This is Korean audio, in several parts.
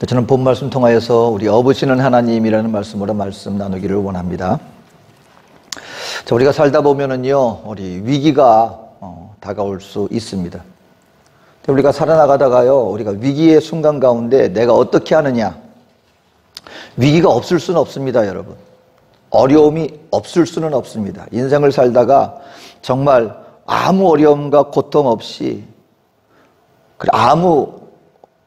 저는 본 말씀 통하여서 우리 업으시는 하나님이라는 말씀으로 말씀 나누기를 원합니다. 자, 우리가 살다 보면은요, 우리 위기가 다가올 수 있습니다. 우리가 살아나가다가요, 우리가 위기의 순간 가운데 내가 어떻게 하느냐. 위기가 없을 수는 없습니다, 여러분. 어려움이 없을 수는 없습니다. 인생을 살다가 정말 아무 어려움과 고통 없이, 아무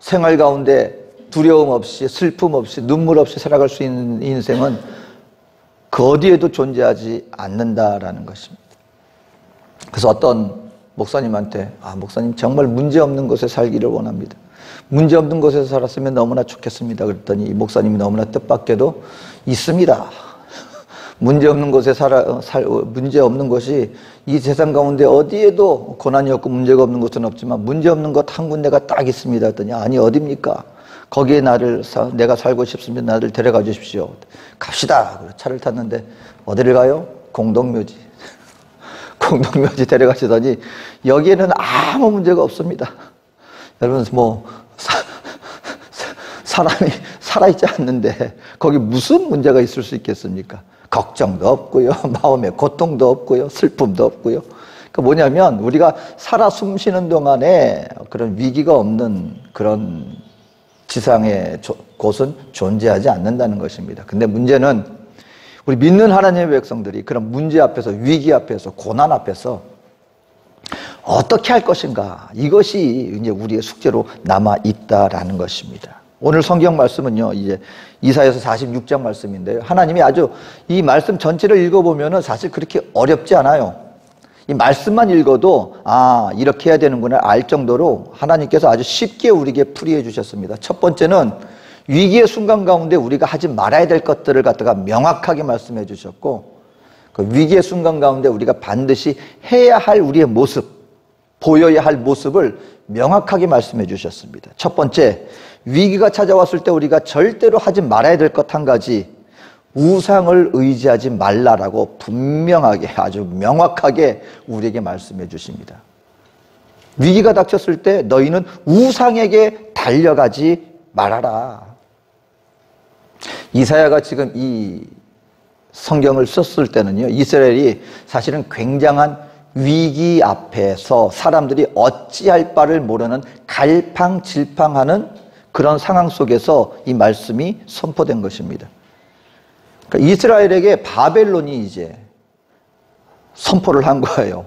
생활 가운데 두려움 없이, 슬픔 없이, 눈물 없이 살아갈 수 있는 인생은 그 어디에도 존재하지 않는다라는 것입니다. 그래서 어떤 목사님한테, 목사님 정말 문제없는 곳에 살기를 원합니다. 문제없는 곳에서 살았으면 너무나 좋겠습니다. 그랬더니 이 목사님이 너무나 뜻밖에도 있습니다. 문제없는 곳에 문제없는 곳이 이 세상 가운데 어디에도 고난이 없고 문제가 없는 곳은 없지만 문제없는 곳 한 군데가 딱 있습니다. 했더니 아니 어디입니까? 거기에 내가 살고 싶으면 나를 데려가 주십시오. 갑시다. 차를 탔는데 어디를 가요? 공동묘지. 공동묘지 데려가시더니 여기에는 아무 문제가 없습니다. 여러분 사람이 살아있지 않는데 거기 무슨 문제가 있을 수 있겠습니까? 걱정도 없고요, 마음에 고통도 없고요, 슬픔도 없고요. 그러니까 뭐냐면 우리가 살아 숨쉬는 동안에 그런 위기가 없는 그런 지상의 곳은 존재하지 않는다는 것입니다. 근데 문제는 우리 믿는 하나님의 백성들이 그런 문제 앞에서, 위기 앞에서, 고난 앞에서 어떻게 할 것인가, 이것이 이제 우리의 숙제로 남아 있다라는 것입니다. 오늘 성경 말씀은요, 이제 이사야서 46장 말씀인데요. 하나님이 아주 이 말씀 전체를 읽어보면은 사실 그렇게 어렵지 않아요. 이 말씀만 읽어도 이렇게 해야 되는구나 알 정도로 하나님께서 아주 쉽게 우리에게 풀이해 주셨습니다. 첫 번째는 위기의 순간 가운데 우리가 하지 말아야 될 것들을 갖다가 명확하게 말씀해 주셨고, 그 위기의 순간 가운데 우리가 반드시 해야 할 우리의 모습, 보여야 할 모습을 명확하게 말씀해 주셨습니다. 첫 번째, 위기가 찾아왔을 때 우리가 절대로 하지 말아야 될 것 한 가지, 우상을 의지하지 말라라고 분명하게, 아주 명확하게 우리에게 말씀해 주십니다. 위기가 닥쳤을 때 너희는 우상에게 달려가지 말아라. 이사야가 지금 이 성경을 썼을 때는요, 이스라엘이 사실은 굉장한 위기 앞에서 사람들이 어찌할 바를 모르는 갈팡질팡하는 그런 상황 속에서 이 말씀이 선포된 것입니다. 그러니까 이스라엘에게 바벨론이 이제 선포를 한 거예요.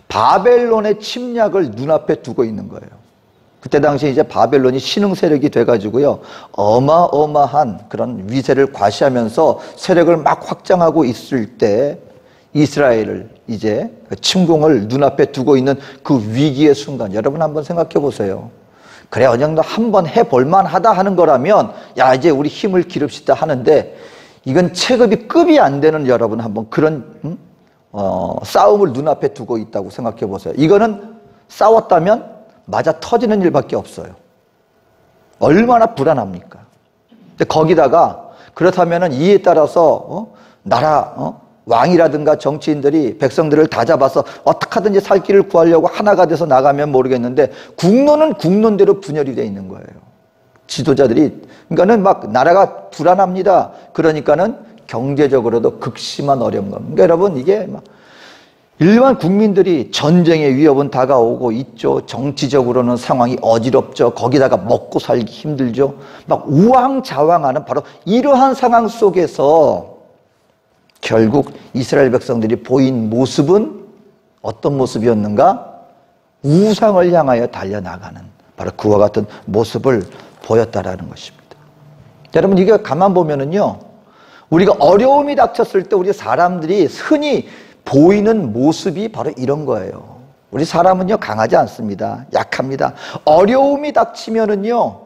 바벨론의 침략을 눈앞에 두고 있는 거예요. 그때 당시에 이제 바벨론이 신흥 세력이 돼가지고요, 어마어마한 그런 위세를 과시하면서 세력을 막 확장하고 있을 때 이스라엘을 이제 침공을 눈앞에 두고 있는 그 위기의 순간, 여러분 한번 생각해 보세요. 그래, 어느 정도 한번 해볼만 하다 하는 거라면, 야, 이제 우리 힘을 기릅시다 하는데, 이건 체급이 급이 안 되는 여러분 한번 그런 싸움을 눈앞에 두고 있다고 생각해 보세요. 이거는 싸웠다면 맞아 터지는 일밖에 없어요. 얼마나 불안합니까? 근데 거기다가 그렇다면은 이에 따라서 왕이라든가 정치인들이 백성들을 다 잡아서 어떻게 하든지 살 길을 구하려고 하나가 돼서 나가면 모르겠는데, 국론은 국론대로 분열이 되어 있는 거예요. 지도자들이, 그러니까는 막 나라가 불안합니다. 그러니까는 경제적으로도 극심한 어려운 겁니다. 그러니까 여러분, 이게 막 일반 국민들이 전쟁의 위협은 다가오고 있죠. 정치적으로는 상황이 어지럽죠. 거기다가 먹고 살기 힘들죠. 막 우왕좌왕하는 바로 이러한 상황 속에서 결국 이스라엘 백성들이 보인 모습은 어떤 모습이었는가? 우상을 향하여 달려나가는 바로 그와 같은 모습을 보였다라는 것입니다. 여러분, 이게 가만 보면은요, 우리가 어려움이 닥쳤을 때 우리 사람들이 흔히 보이는 모습이 바로 이런 거예요. 우리 사람은요, 강하지 않습니다. 약합니다. 어려움이 닥치면은요,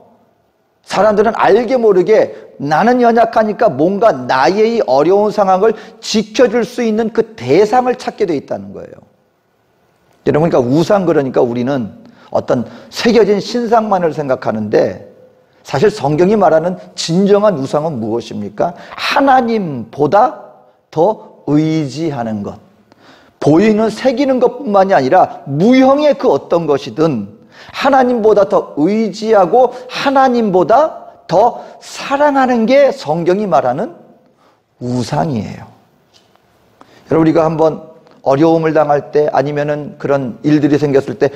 사람들은 알게 모르게 나는 연약하니까 뭔가 나의 이 어려운 상황을 지켜줄 수 있는 그 대상을 찾게 돼 있다는 거예요. 여러분, 그러니까 우상, 그러니까 우리는 어떤 새겨진 신상만을 생각하는데, 사실 성경이 말하는 진정한 우상은 무엇입니까? 하나님보다 더 의지하는 것. 보이는 새기는 것뿐만이 아니라 무형의 그 어떤 것이든 하나님보다 더 의지하고 하나님보다 더 사랑하는 게 성경이 말하는 우상이에요. 여러분, 우리가 한번 어려움을 당할 때 아니면은 그런 일들이 생겼을 때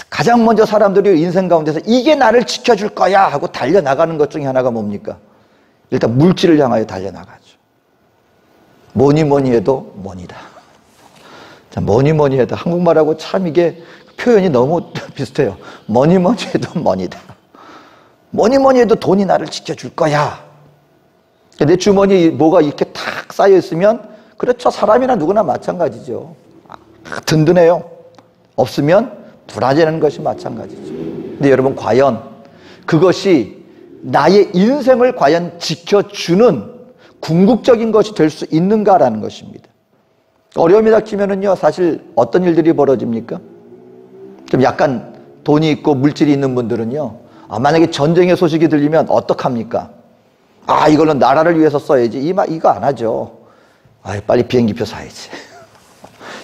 가장 먼저 사람들이 인생 가운데서 이게 나를 지켜줄 거야 하고 달려나가는 것 중에 하나가 뭡니까? 일단 물질을 향하여 달려나가죠. 뭐니 뭐니 해도 money다. 자, 뭐니 뭐니 해도 한국말하고 참 이게 표현이 너무 비슷해요. 뭐니 뭐니 해도 money다. 뭐니 뭐니 해도 돈이 나를 지켜줄 거야. 내 주머니에 뭐가 이렇게 탁 쌓여 있으면 그렇죠. 사람이나 누구나 마찬가지죠. 든든해요. 없으면 불안해하는 것이 마찬가지죠. 근데 여러분, 과연 그것이 나의 인생을 과연 지켜주는 궁극적인 것이 될 수 있는가라는 것입니다. 어려움이 닥치면은요, 사실 어떤 일들이 벌어집니까? 좀 약간 돈이 있고 물질이 있는 분들은요, 만약에 전쟁의 소식이 들리면 어떡합니까? 이걸로 나라를 위해서 써야지. 이거 안 하죠. 빨리 비행기표 사야지.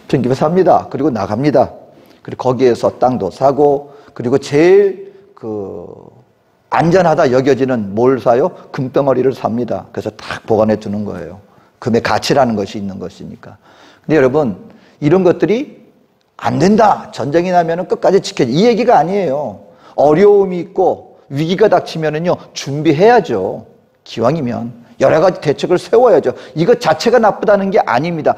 비행기표 삽니다. 그리고 나갑니다. 그리고 거기에서 땅도 사고, 그리고 제일 안전하다 여겨지는 뭘 사요? 금덩어리를 삽니다. 그래서 딱 보관해 두는 거예요. 금의 가치라는 것이 있는 것이니까. 근데 여러분, 이런 것들이 안 된다. 전쟁이 나면은 끝까지 지켜야지. 이 얘기가 아니에요. 어려움이 있고 위기가 닥치면은요, 준비해야죠. 기왕이면 여러 가지 대책을 세워야죠. 이것 자체가 나쁘다는 게 아닙니다.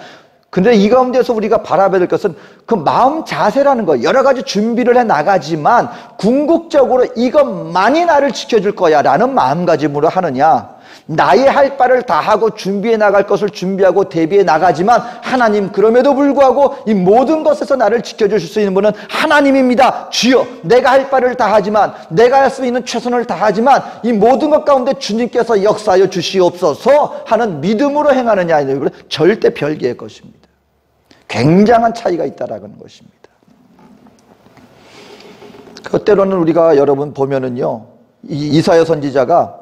근데 이 가운데서 우리가 바라봐야 될 것은 그 마음 자세라는 거예요. 여러 가지 준비를 해 나가지만 궁극적으로 이것만이 나를 지켜줄 거야 라는 마음가짐으로 하느냐, 나의 할 바를 다 하고 준비해 나갈 것을 준비하고 대비해 나가지만 하나님, 그럼에도 불구하고 이 모든 것에서 나를 지켜주실 수 있는 분은 하나님입니다. 주여, 내가 할 바를 다 하지만, 내가 할 수 있는 최선을 다하지만 이 모든 것 가운데 주님께서 역사하여 주시옵소서 하는 믿음으로 행하느냐, 이건 절대 별개의 것입니다. 굉장한 차이가 있다라는 것입니다. 때로는 우리가 여러분 보면은요, 이사야 선지자가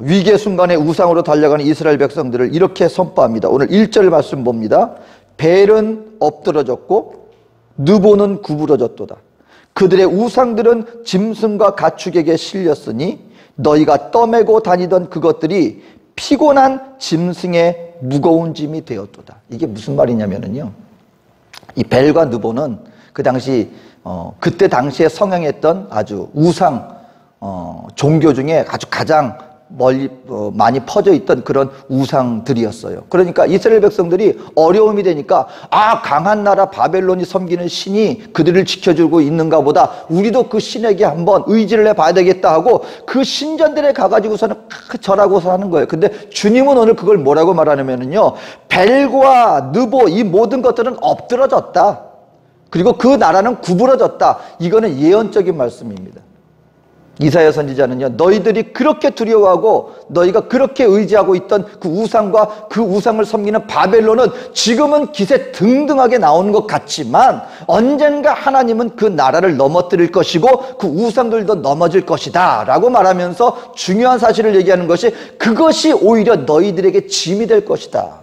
위기의 순간에 우상으로 달려가는 이스라엘 백성들을 이렇게 선포합니다. 오늘 1절 말씀 봅니다. 벨은 엎드러졌고 느보는 구부러졌도다. 그들의 우상들은 짐승과 가축에게 실렸으니 너희가 떠매고 다니던 그것들이 피곤한 짐승의 무거운 짐이 되었도다. 이게 무슨 말이냐면요, 이 벨과 느보는 그 당시 그때 당시에 성행했던 아주 우상 종교 중에 아주 가장 멀리 많이 퍼져 있던 그런 우상들이었어요. 그러니까 이스라엘 백성들이 어려움이 되니까 강한 나라 바벨론이 섬기는 신이 그들을 지켜주고 있는가 보다, 우리도 그 신에게 한번 의지를 해봐야 되겠다 하고 그 신전들에 가가지고서는 절하고서 하는 거예요. 근데 주님은 오늘 그걸 뭐라고 말하냐면요, 벨과 느보 이 모든 것들은 엎드러졌다. 그리고 그 나라는 구부러졌다. 이거는 예언적인 말씀입니다. 이사야 선지자는요, 너희들이 그렇게 두려워하고 너희가 그렇게 의지하고 있던 그 우상과 그 우상을 섬기는 바벨론은 지금은 기세 등등하게 나오는 것 같지만 언젠가 하나님은 그 나라를 넘어뜨릴 것이고 그 우상들도 넘어질 것이다 라고 말하면서 중요한 사실을 얘기하는 것이, 그것이 오히려 너희들에게 짐이 될 것이다.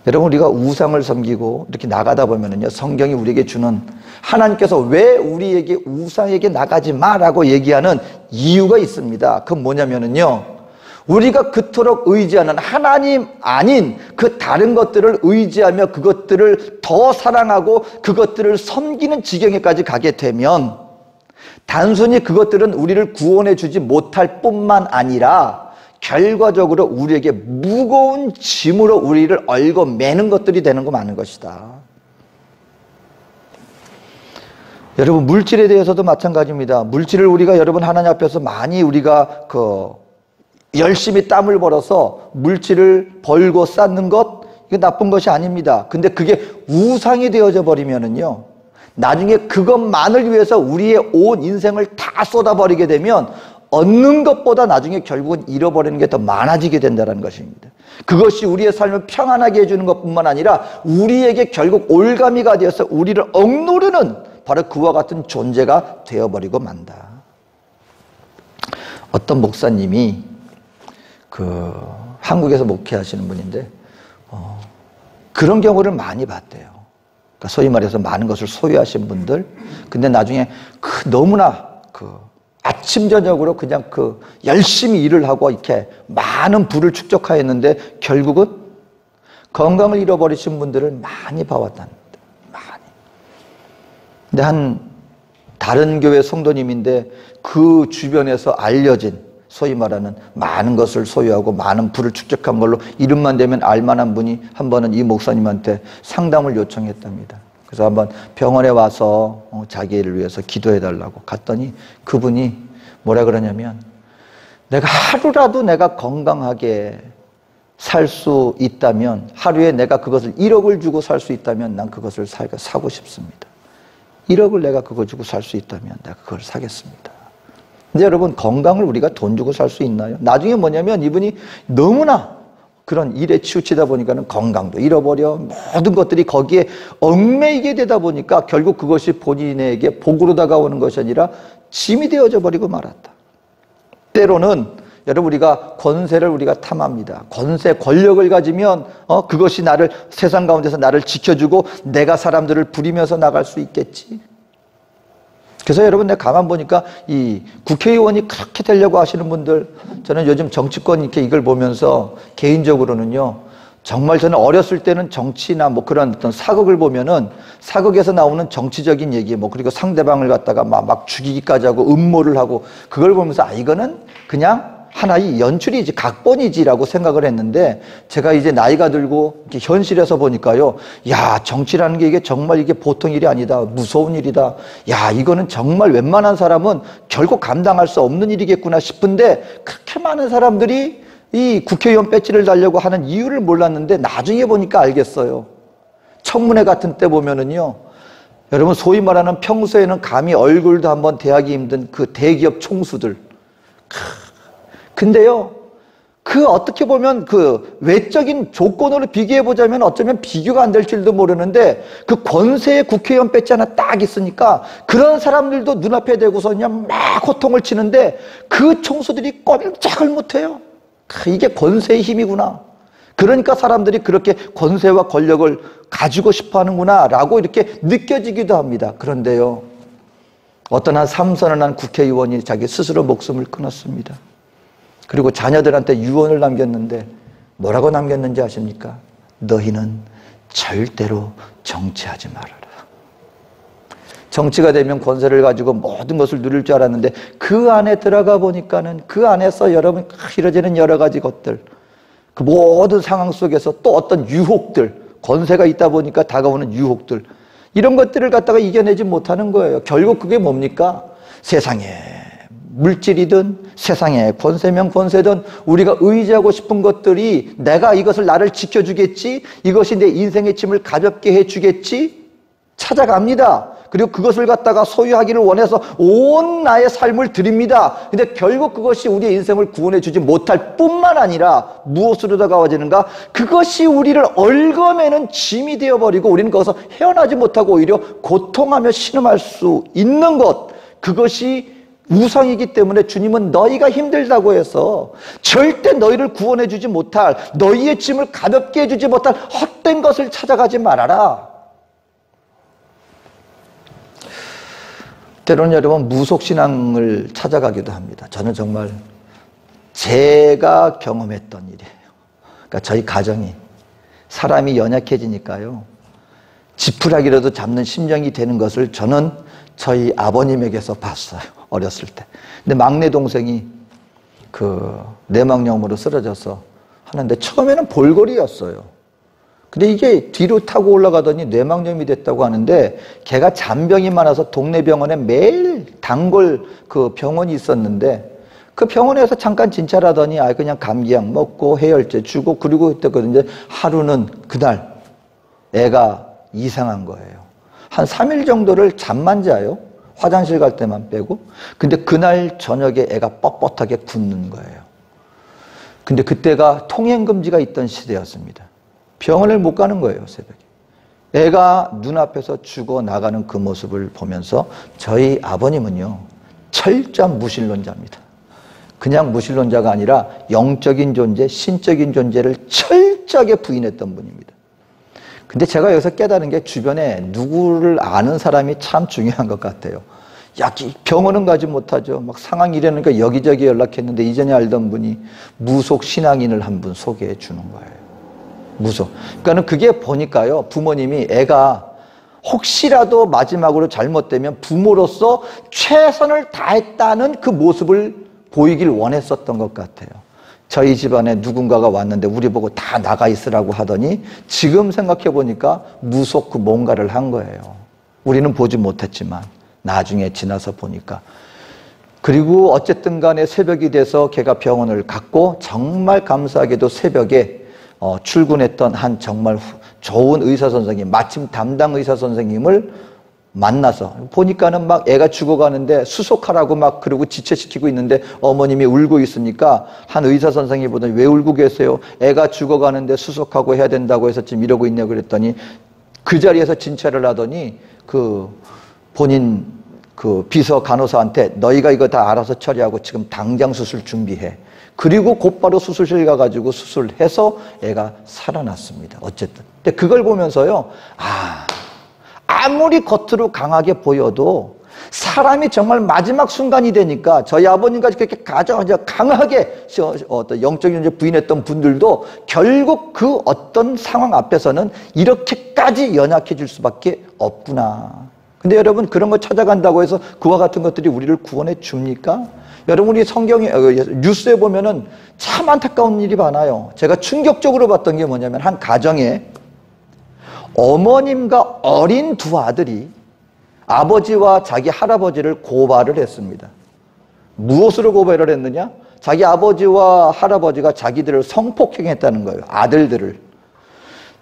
여러분, 우리가 우상을 섬기고 이렇게 나가다 보면은요, 성경이 우리에게 주는, 하나님께서 왜 우리에게 우상에게 나가지 마라고 얘기하는 이유가 있습니다. 그건 뭐냐면은요, 우리가 그토록 의지하는 하나님 아닌 그 다른 것들을 의지하며 그것들을 더 사랑하고 그것들을 섬기는 지경에까지 가게 되면 단순히 그것들은 우리를 구원해 주지 못할 뿐만 아니라 결과적으로 우리에게 무거운 짐으로 우리를 얽어매는 것들이 되는 거 많은 것이다. 여러분, 물질에 대해서도 마찬가지입니다. 물질을 우리가 여러분 하나님 앞에서 많이 우리가 열심히 땀을 벌어서 물질을 벌고 쌓는 것, 이게 나쁜 것이 아닙니다. 근데 그게 우상이 되어져 버리면은요, 나중에 그것만을 위해서 우리의 온 인생을 다 쏟아버리게 되면 얻는 것보다 나중에 결국은 잃어버리는 게 더 많아지게 된다는 것입니다. 그것이 우리의 삶을 평안하게 해주는 것뿐만 아니라 우리에게 결국 올가미가 되어서 우리를 억누르는 바로 그와 같은 존재가 되어버리고 만다. 어떤 목사님이 한국에서 목회하시는 분인데 그런 경우를 많이 봤대요. 그러니까 소위 말해서 많은 것을 소유하신 분들, 근데 나중에 너무나 아침 저녁으로 그냥 열심히 일을 하고 이렇게 많은 부를 축적하였는데 결국은 건강을 잃어버리신 분들을 많이 봐왔답니다. 많이. 근데 다른 교회 성도님인데 그 주변에서 알려진 소위 말하는 많은 것을 소유하고 많은 부를 축적한 걸로 이름만 되면 알만한 분이 한 번은 이 목사님한테 상담을 요청했답니다. 그래서 한번 병원에 와서 자기를 위해서 기도해달라고 갔더니 그분이 뭐라 그러냐면, 내가 하루라도 내가 건강하게 살 수 있다면, 하루에 내가 그것을 1억을 주고 살 수 있다면 난 그것을 사고 싶습니다. 1억을 내가 그거 주고 살 수 있다면 내가 그걸 사겠습니다. 근데 여러분, 건강을 우리가 돈 주고 살 수 있나요? 나중에 뭐냐면 이분이 너무나 그런 일에 치우치다 보니까는 건강도 잃어버려 모든 것들이 거기에 얽매이게 되다 보니까 결국 그것이 본인에게 복으로 다가오는 것이 아니라 짐이 되어져 버리고 말았다. 때로는 여러분, 우리가 권세를 우리가 탐합니다. 권세, 권력을 가지면 그것이 나를 세상 가운데서 나를 지켜주고 내가 사람들을 부리면서 나갈 수 있겠지. 그래서 여러분, 내가 가만 보니까 이 국회의원이 그렇게 되려고 하시는 분들, 저는 요즘 정치권 이렇게 이걸 보면서 개인적으로는요, 정말 저는 어렸을 때는 정치나 뭐 그런 어떤 사극을 보면은 사극에서 나오는 정치적인 얘기, 그리고 상대방을 갖다가 막 죽이기까지 하고 음모를 하고 그걸 보면서 이거는 그냥 하나의 연출이지, 각본이지라고 생각을 했는데, 제가 이제 나이가 들고 이렇게 현실에서 보니까요, 야, 정치라는 게 이게 정말 이게 보통 일이 아니다. 무서운 일이다. 야, 이거는 정말 웬만한 사람은 결국 감당할 수 없는 일이겠구나 싶은데, 그렇게 많은 사람들이 이 국회의원 배지를 달려고 하는 이유를 몰랐는데 나중에 보니까 알겠어요. 청문회 같은 때 보면은요, 여러분, 소위 말하는 평소에는 감히 얼굴도 한번 대하기 힘든 그 대기업 총수들, 근데요, 어떻게 보면 그 외적인 조건으로 비교해보자면 어쩌면 비교가 안 될 줄도 모르는데, 그 권세의 국회의원 배지 하나 딱 있으니까 그런 사람들도 눈앞에 대고서 그냥 막 호통을 치는데 그 총수들이 꼼짝을 못해요. 이게 권세의 힘이구나. 그러니까 사람들이 그렇게 권세와 권력을 가지고 싶어 하는구나 라고 이렇게 느껴지기도 합니다. 그런데요, 어떤 한 삼선언한 국회의원이 자기 스스로 목숨을 끊었습니다. 그리고 자녀들한테 유언을 남겼는데 뭐라고 남겼는지 아십니까? 너희는 절대로 정치하지 말아라. 정치가 되면 권세를 가지고 모든 것을 누릴 줄 알았는데 그 안에 들어가 보니까는 그 안에서 여러분 이뤄지는 여러 가지 것들, 그 모든 상황 속에서 또 어떤 유혹들, 권세가 있다 보니까 다가오는 유혹들, 이런 것들을 갖다가 이겨내지 못하는 거예요. 결국 그게 뭡니까? 세상에 물질이든 세상에 권세면 권세든 우리가 의지하고 싶은 것들이 내가 이것을 나를 지켜주겠지, 이것이 내 인생의 짐을 가볍게 해주겠지 찾아갑니다. 그리고 그것을 갖다가 소유하기를 원해서 온 나의 삶을 드립니다. 근데 결국 그것이 우리의 인생을 구원해주지 못할 뿐만 아니라 무엇으로 다가와지는가? 그것이 우리를 얽어매는 짐이 되어버리고 우리는 거기서 헤어나지 못하고 오히려 고통하며 신음할 수 있는 것, 그것이 우상이기 때문에 주님은 너희가 힘들다고 해서 절대 너희를 구원해주지 못할, 너희의 짐을 가볍게 해주지 못할 헛된 것을 찾아가지 말아라. 때로는 여러분 무속신앙을 찾아가기도 합니다. 저는 정말 제가 경험했던 일이에요. 그러니까 저희 가정이 사람이 연약해지니까요, 지푸라기라도 잡는 심정이 되는 것을 저는 저희 아버님에게서 봤어요. 어렸을 때. 근데 막내 동생이 그 뇌망염으로 쓰러져서 하는데 처음에는 볼거리였어요. 근데 이게 뒤로 타고 올라가더니 뇌망염이 됐다고 하는데, 걔가 잔병이 많아서 동네 병원에 매일 단골 그 병원이 있었는데 그 병원에서 잠깐 진찰하더니 그냥 감기약 먹고 해열제 주고 그리고 했거든요. 하루는 그날 애가 이상한 거예요. 한 3일 정도를 잠만 자요. 화장실 갈 때만 빼고. 근데 그날 저녁에 애가 뻣뻣하게 굳는 거예요. 근데 그때가 통행금지가 있던 시대였습니다. 병원을 못 가는 거예요, 새벽에. 애가 눈앞에서 죽어나가는 그 모습을 보면서 저희 아버님은요, 철저한 무신론자입니다. 그냥 무신론자가 아니라 영적인 존재, 신적인 존재를 철저하게 부인했던 분입니다. 근데 제가 여기서 깨달은 게 주변에 누구를 아는 사람이 참 중요한 것 같아요. 병원은 가지 못하죠. 막 상황이 이러니까 여기저기 연락했는데 이전에 알던 분이 무속 신앙인을 한 분 소개해 주는 거예요. 무속. 그러니까는 그게 보니까요, 부모님이 애가 혹시라도 마지막으로 잘못되면 부모로서 최선을 다했다는 그 모습을 보이길 원했었던 것 같아요. 저희 집안에 누군가가 왔는데 우리 보고 다 나가 있으라고 하더니 지금 생각해 보니까 무속 그 뭔가를 한 거예요. 우리는 보지 못했지만 나중에 지나서 보니까. 그리고 어쨌든 간에 새벽이 돼서 걔가 병원을 갔고, 정말 감사하게도 새벽에 출근했던 한 정말 좋은 의사 선생님, 마침 담당 의사 선생님을 만나서 보니까는 막 애가 죽어가는데 수속하라고 막 그러고 지체시키고 있는데 어머님이 울고 있으니까 한 의사 선생님이 보더니 왜 울고 계세요? 애가 죽어가는데 수속하고 해야 된다고 해서 지금 이러고 있냐고 그랬더니 그 자리에서 진찰을 하더니 그 본인 그 비서 간호사한테 너희가 이거 다 알아서 처리하고 지금 당장 수술 준비해. 그리고 곧바로 수술실 가가지고 수술해서 애가 살아났습니다. 어쨌든. 근데 그걸 보면서요, 아무리 겉으로 강하게 보여도 사람이 정말 마지막 순간이 되니까 저희 아버님까지 그렇게 강하게 어떤 영적인 존재 부인했던 분들도 결국 그 어떤 상황 앞에서는 이렇게까지 연약해질 수밖에 없구나. 근데 여러분, 그런 거 찾아간다고 해서 그와 같은 것들이 우리를 구원해 줍니까? 여러분이 성경에 뉴스에 보면은 참 안타까운 일이 많아요. 제가 충격적으로 봤던 게 뭐냐면 한 가정에 어머님과 어린 두 아들이 아버지와 자기 할아버지를 고발을 했습니다. 무엇으로 고발을 했느냐? 자기 아버지와 할아버지가 자기들을 성폭행했다는 거예요. 아들들을.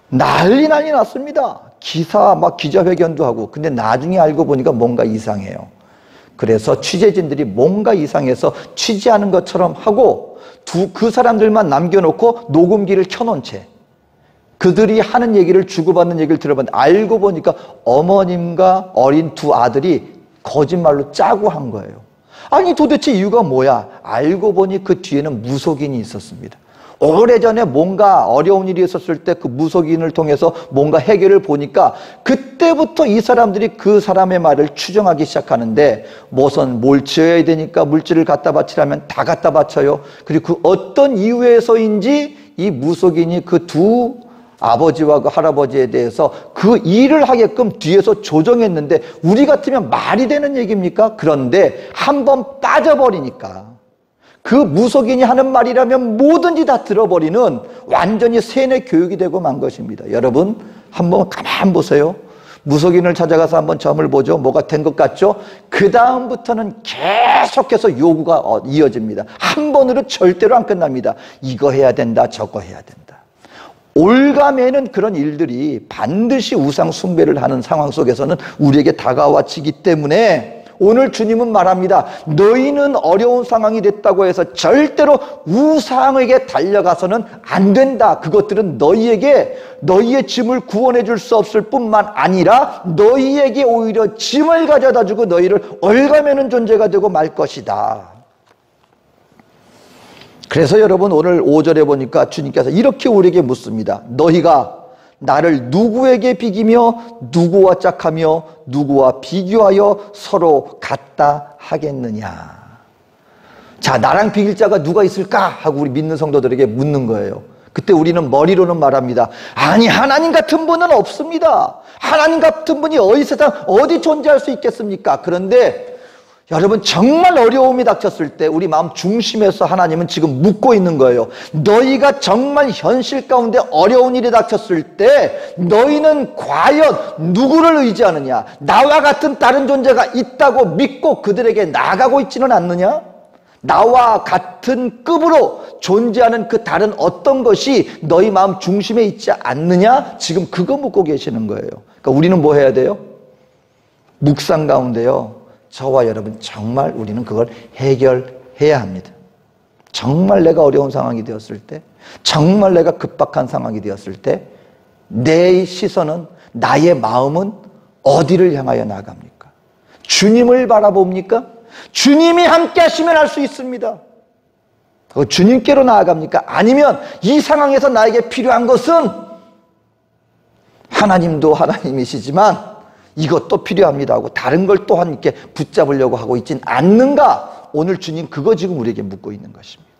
난리 났습니다. 기사 막 기자회견도 하고. 근데 나중에 알고 보니까 뭔가 이상해요. 그래서 취재진들이 뭔가 이상해서 취재하는 것처럼 하고 그 사람들만 남겨놓고 녹음기를 켜놓은 채 그들이 하는 얘기를, 주고받는 얘기를 들어봤는데 알고 보니까 어머님과 어린 두 아들이 거짓말로 짜고 한 거예요. 아니 도대체 이유가 뭐야? 알고 보니 그 뒤에는 무속인이 있었습니다. 오래전에 뭔가 어려운 일이 있었을 때 그 무속인을 통해서 뭔가 해결을 보니까 그때부터 이 사람들이 그 사람의 말을 추정하기 시작하는데 뭘 지어야 되니까 물질을 갖다 바치라면 다 갖다 바쳐요. 그리고 그 어떤 이유에서인지 이 무속인이 그 두 아버지와 그 할아버지에 대해서 그 일을 하게끔 뒤에서 조정했는데 우리 같으면 말이 되는 얘기입니까? 그런데 한번 빠져버리니까 그 무속인이 하는 말이라면 뭐든지 다 들어버리는 완전히 세뇌 교육이 되고 만 것입니다. 여러분 한번 가만 보세요. 무속인을 찾아가서 한번 점을 보죠. 뭐가 된 것 같죠? 그 다음부터는 계속해서 요구가 이어집니다. 한 번으로 절대로 안 끝납니다. 이거 해야 된다, 저거 해야 된다. 올가매는 그런 일들이 반드시 우상 숭배를 하는 상황 속에서는 우리에게 다가와지기 때문에 오늘 주님은 말합니다. 너희는 어려운 상황이 됐다고 해서 절대로 우상에게 달려가서는 안 된다. 그것들은 너희의 짐을 구원해 줄 수 없을 뿐만 아니라 너희에게 오히려 짐을 가져다 주고 너희를 올가매는 존재가 되고 말 것이다. 그래서 여러분 오늘 5절에 보니까 주님께서 이렇게 우리에게 묻습니다. 너희가 나를 누구에게 비기며 누구와 짝하며 누구와 비교하여 서로 같다 하겠느냐. 자, 나랑 비길 자가 누가 있을까? 하고 우리 믿는 성도들에게 묻는 거예요. 그때 우리는 머리로는 말합니다. 아니, 하나님 같은 분은 없습니다. 하나님 같은 분이 세상 어디 존재할 수 있겠습니까? 그런데 여러분 정말 어려움이 닥쳤을 때 우리 마음 중심에서 하나님은 지금 묻고 있는 거예요. 너희가 정말 현실 가운데 어려운 일이 닥쳤을 때 너희는 과연 누구를 의지하느냐? 나와 같은 다른 존재가 있다고 믿고 그들에게 나아가고 있지는 않느냐? 나와 같은 급으로 존재하는 그 다른 어떤 것이 너희 마음 중심에 있지 않느냐? 지금 그거 묻고 계시는 거예요. 그러니까 우리는 뭐 해야 돼요? 묵상 가운데요. 저와 여러분 정말 우리는 그걸 해결해야 합니다. 정말 내가 어려운 상황이 되었을 때, 정말 내가 급박한 상황이 되었을 때 내 시선은, 나의 마음은 어디를 향하여 나갑니까? 주님을 바라봅니까? 주님이 함께 하시면 할 수 있습니다. 주님께로 나아갑니까? 아니면 이 상황에서 나에게 필요한 것은 하나님도 하나님이시지만 이것도 필요합니다 하고 다른 걸 또한 이렇게 붙잡으려고 하고 있진 않는가? 오늘 주님 그거 지금 우리에게 묻고 있는 것입니다.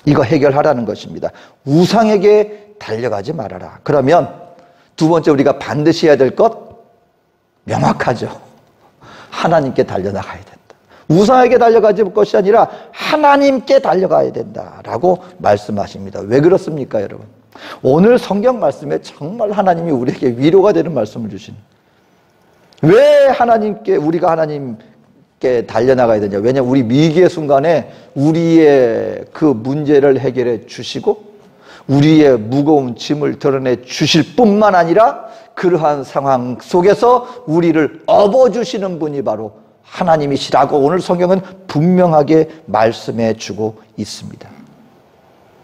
이거 해결하라는 것입니다. 우상에게 달려가지 말아라. 그러면 두 번째 우리가 반드시 해야 될 것 명확하죠. 하나님께 달려나가야 된다. 우상에게 달려가지 것이 아니라 하나님께 달려가야 된다라고 말씀하십니다. 왜 그렇습니까, 여러분? 오늘 성경 말씀에 정말 하나님이 우리에게 위로가 되는 말씀을 주신. 왜 우리가 하나님께 달려나가야 되냐? 왜냐하면 우리 위기의 순간에 우리의 그 문제를 해결해 주시고 우리의 무거운 짐을 드러내 주실 뿐만 아니라 그러한 상황 속에서 우리를 업어주시는 분이 바로 하나님이시라고 오늘 성경은 분명하게 말씀해 주고 있습니다.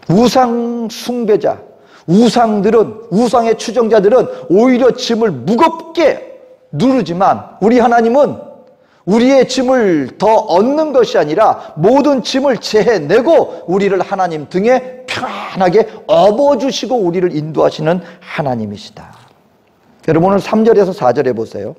우상 숭배자, 우상의 추종자들은 오히려 짐을 무겁게 누르지만 우리 하나님은 우리의 짐을 더 얻는 것이 아니라 모든 짐을 제해내고 우리를 하나님 등에 편안하게 업어주시고 우리를 인도하시는 하나님이시다. 여러분 오늘 3절에서 4절에 보세요.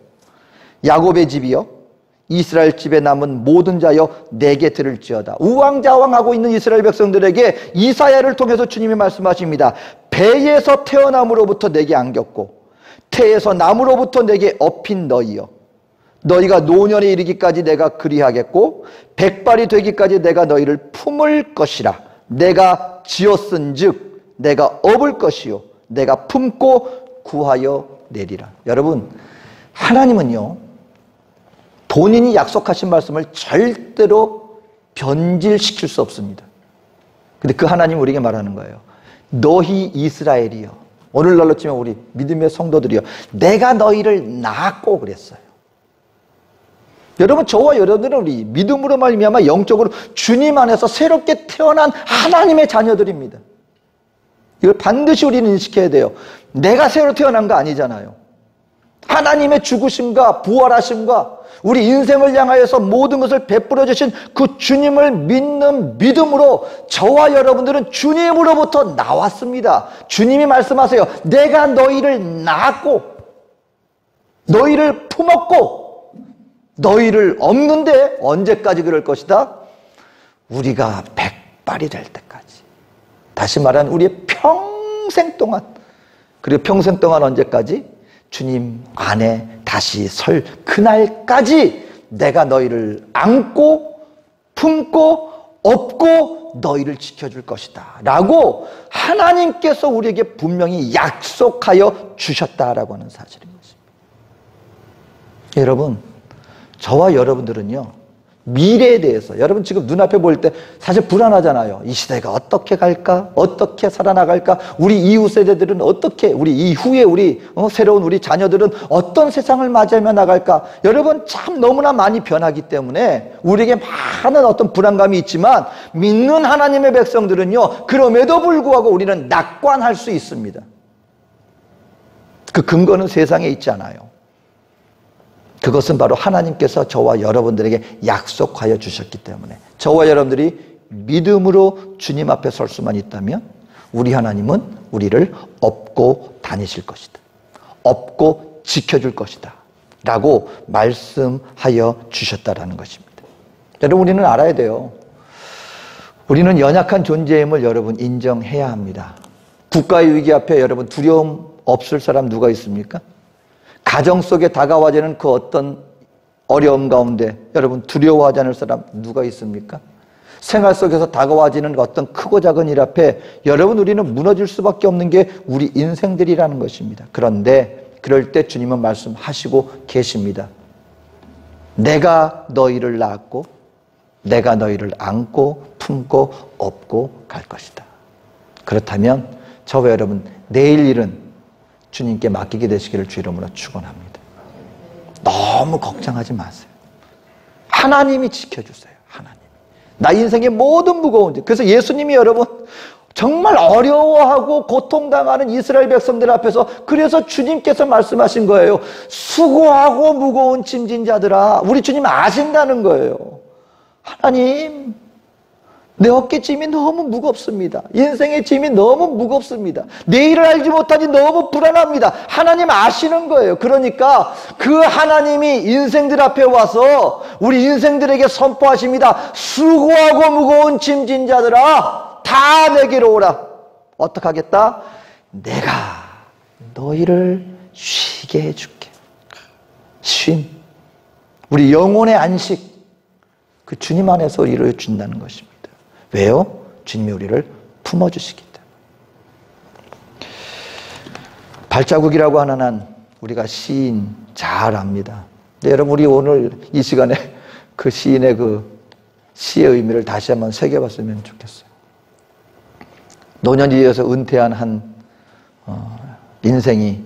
야곱의 집이여 이스라엘 집에 남은 모든 자여 내게 들을지어다. 우왕좌왕하고 있는 이스라엘 백성들에게 이사야를 통해서 주님이 말씀하십니다. 배에서 태어남으로부터 내게 안겼고 태에서 남으로부터 내게 업힌 너희여 너희가 노년에 이르기까지 내가 그리하겠고 백발이 되기까지 내가 너희를 품을 것이라. 내가 지었은즉 내가 업을 것이요 내가 품고 구하여 내리라. 여러분 하나님은요 본인이 약속하신 말씀을 절대로 변질시킬 수 없습니다. 근데 그 하나님 우리에게 말하는 거예요. 너희 이스라엘이여, 오늘날로 치면 우리 믿음의 성도들이여, 내가 너희를 낳았고 그랬어요. 여러분 저와 여러분들은 우리 믿음으로 말미암아 영적으로 주님 안에서 새롭게 태어난 하나님의 자녀들입니다. 이걸 반드시 우리는 인식해야 돼요. 내가 새로 태어난 거 아니잖아요. 하나님의 죽으심과 부활하심과 우리 인생을 향하여서 모든 것을 베풀어 주신 그 주님을 믿는 믿음으로 저와 여러분들은 주님으로부터 나왔습니다. 주님이 말씀하세요. 내가 너희를 낳았고 너희를 품었고 너희를 업는데 언제까지 그럴 것이다? 우리가 백발이 될 때까지. 다시 말하면 우리의 평생 동안. 그리고 평생 동안 언제까지? 주님 안에 다시 설 그날까지 내가 너희를 안고 품고 업고 너희를 지켜줄 것이다 라고 하나님께서 우리에게 분명히 약속하여 주셨다라고 하는 사실인 것입니다. 여러분 저와 여러분들은요 미래에 대해서 여러분 지금 눈앞에 보일 때 사실 불안하잖아요. 이 시대가 어떻게 갈까? 어떻게 살아나갈까? 우리 이후 세대들은 어떻게 우리 이후에 새로운 우리 자녀들은 어떤 세상을 맞이하며 나갈까? 여러분 참 너무나 많이 변하기 때문에 우리에게 많은 어떤 불안감이 있지만 믿는 하나님의 백성들은요 그럼에도 불구하고 우리는 낙관할 수 있습니다. 그 근거는 세상에 있지 않아요. 그것은 바로 하나님께서 저와 여러분들에게 약속하여 주셨기 때문에 저와 여러분들이 믿음으로 주님 앞에 설 수만 있다면 우리 하나님은 우리를 업고 다니실 것이다. 업고 지켜줄 것이다. 라고 말씀하여 주셨다라는 것입니다. 여러분 우리는 알아야 돼요. 우리는 연약한 존재임을 여러분 인정해야 합니다. 국가의 위기 앞에 여러분 두려움 없을 사람 누가 있습니까? 가정 속에 다가와지는 그 어떤 어려움 가운데 여러분 두려워하지 않을 사람 누가 있습니까? 생활 속에서 다가와지는 어떤 크고 작은 일 앞에 여러분 우리는 무너질 수밖에 없는 게 우리 인생들이라는 것입니다. 그런데 그럴 때 주님은 말씀하시고 계십니다. 내가 너희를 낳았고 내가 너희를 안고 품고 업고 갈 것이다. 그렇다면 저와 여러분 내일 일은 주님께 맡기게 되시기를 주 이름으로 축원합니다. 너무 걱정하지 마세요. 하나님이 지켜주세요. 하나님. 나 인생의 모든 무거운 일. 그래서 예수님이 여러분 정말 어려워하고 고통당하는 이스라엘 백성들 앞에서 그래서 주님께서 말씀하신 거예요. 수고하고 무거운 짐진 자들아. 우리 주님 아신다는 거예요. 하나님 내 어깨짐이 너무 무겁습니다. 인생의 짐이 너무 무겁습니다. 내일을 알지 못하니 너무 불안합니다. 하나님 아시는 거예요. 그러니까 그 하나님이 인생들 앞에 와서 우리 인생들에게 선포하십니다. 수고하고 무거운 짐진 자들아, 다 내게로 오라. 어떻게 하겠다? 내가 너희를 쉬게 해줄게. 쉼, 우리 영혼의 안식, 그 주님 안에서 이루어 준다는 것입니다. 왜요? 주님이 우리를 품어주시기 때문에. 발자국이라고 하는 한 우리가 시인 잘 압니다. 근데 여러분, 우리 오늘 이 시간에 그 시인의 그 시의 의미를 다시 한번 새겨봤으면 좋겠어요. 노년이 되어서 은퇴한 한 인생이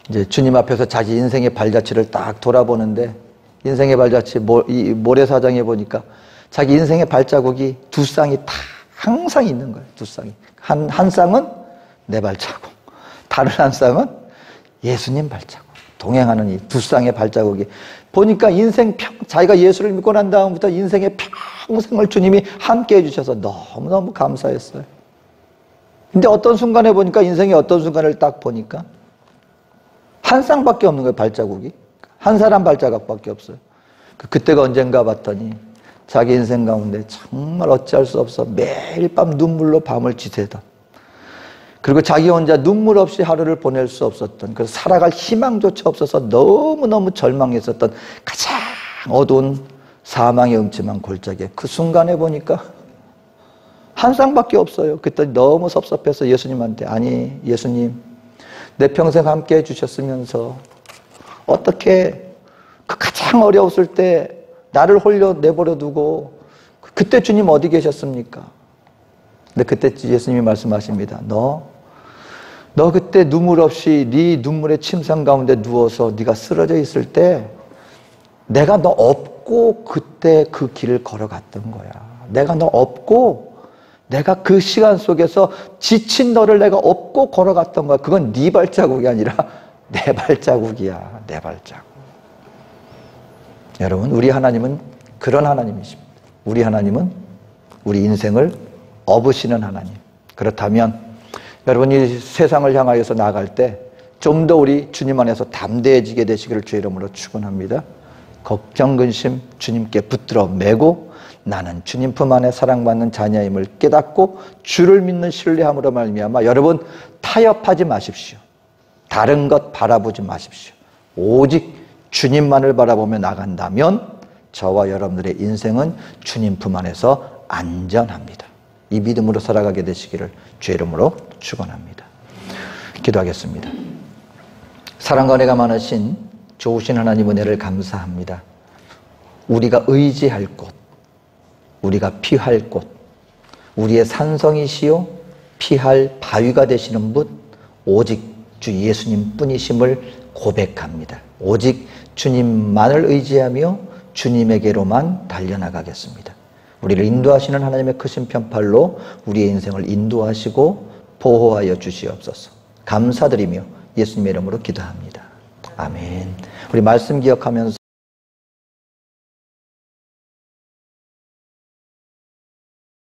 이제 주님 앞에서 자기 인생의 발자취를 딱 돌아보는데, 인생의 발자취 이 모래사장에 보니까 자기 인생의 발자국이 두 쌍이 다 항상 있는 거예요. 두 쌍이. 한 쌍은 내 발자국, 다른 한 쌍은 예수님 발자국. 동행하는 이 두 쌍의 발자국이 보니까 자기가 예수를 믿고 난 다음부터 인생의 평생을 주님이 함께 해주셔서 너무너무 감사했어요. 근데 어떤 순간에 보니까, 인생의 어떤 순간을 딱 보니까 한 쌍밖에 없는 거예요. 발자국이. 한 사람 발자국밖에 없어요. 그때가 언젠가 봤더니 자기 인생 가운데 정말 어찌할 수 없어 매일 밤 눈물로 밤을 지새던, 그리고 자기 혼자 눈물 없이 하루를 보낼 수 없었던, 그래서 살아갈 희망조차 없어서 너무너무 절망했었던 가장 어두운 사망의 음침한 골짜기에 그 순간에 보니까 한 쌍밖에 없어요. 그때 너무 섭섭해서 예수님한테, 아니 예수님, 내 평생 함께 해주셨으면서 어떻게 그 가장 어려웠을 때 나를 홀려 내버려 두고 그때 주님 어디 계셨습니까? 근데 그때 예수님이 말씀하십니다. 너 그때 눈물 없이 네 눈물의 침상 가운데 누워서 네가 쓰러져 있을 때 내가 너 업고 그때 그 길을 걸어갔던 거야. 내가 너 업고, 내가 그 시간 속에서 지친 너를 내가 업고 걸어갔던 거야. 그건 네 발자국이 아니라 내 발자국이야. 내 발자국. 여러분, 우리 하나님은 그런 하나님이십니다. 우리 하나님은 우리 인생을 업으시는 하나님. 그렇다면 여러분이 세상을 향하여서 나아갈 때 좀 더 우리 주님 안에서 담대해지게 되시기를 주의 이름으로 축원합니다. 걱정, 근심 주님께 붙들어 매고 나는 주님 품 안에 사랑받는 자녀임을 깨닫고 주를 믿는 신뢰함으로 말미암아 여러분 타협하지 마십시오. 다른 것 바라보지 마십시오. 오직 주님만을 바라보며 나간다면 저와 여러분들의 인생은 주님 품 안에서 안전합니다. 이 믿음으로 살아가게 되시기를 주의 이름으로 축원합니다. 기도하겠습니다. 사랑과 은혜가 많으신 좋으신 하나님 은혜를 감사합니다. 우리가 의지할 곳, 우리가 피할 곳, 우리의 산성이시요 피할 바위가 되시는 분 오직 주 예수님 뿐이심을 고백합니다. 오직 주님만을 의지하며 주님에게로만 달려나가겠습니다. 우리를 인도하시는 하나님의 크신 편팔로 우리의 인생을 인도하시고 보호하여 주시옵소서. 감사드리며 예수님의 이름으로 기도합니다. 아멘. 우리 말씀 기억하면서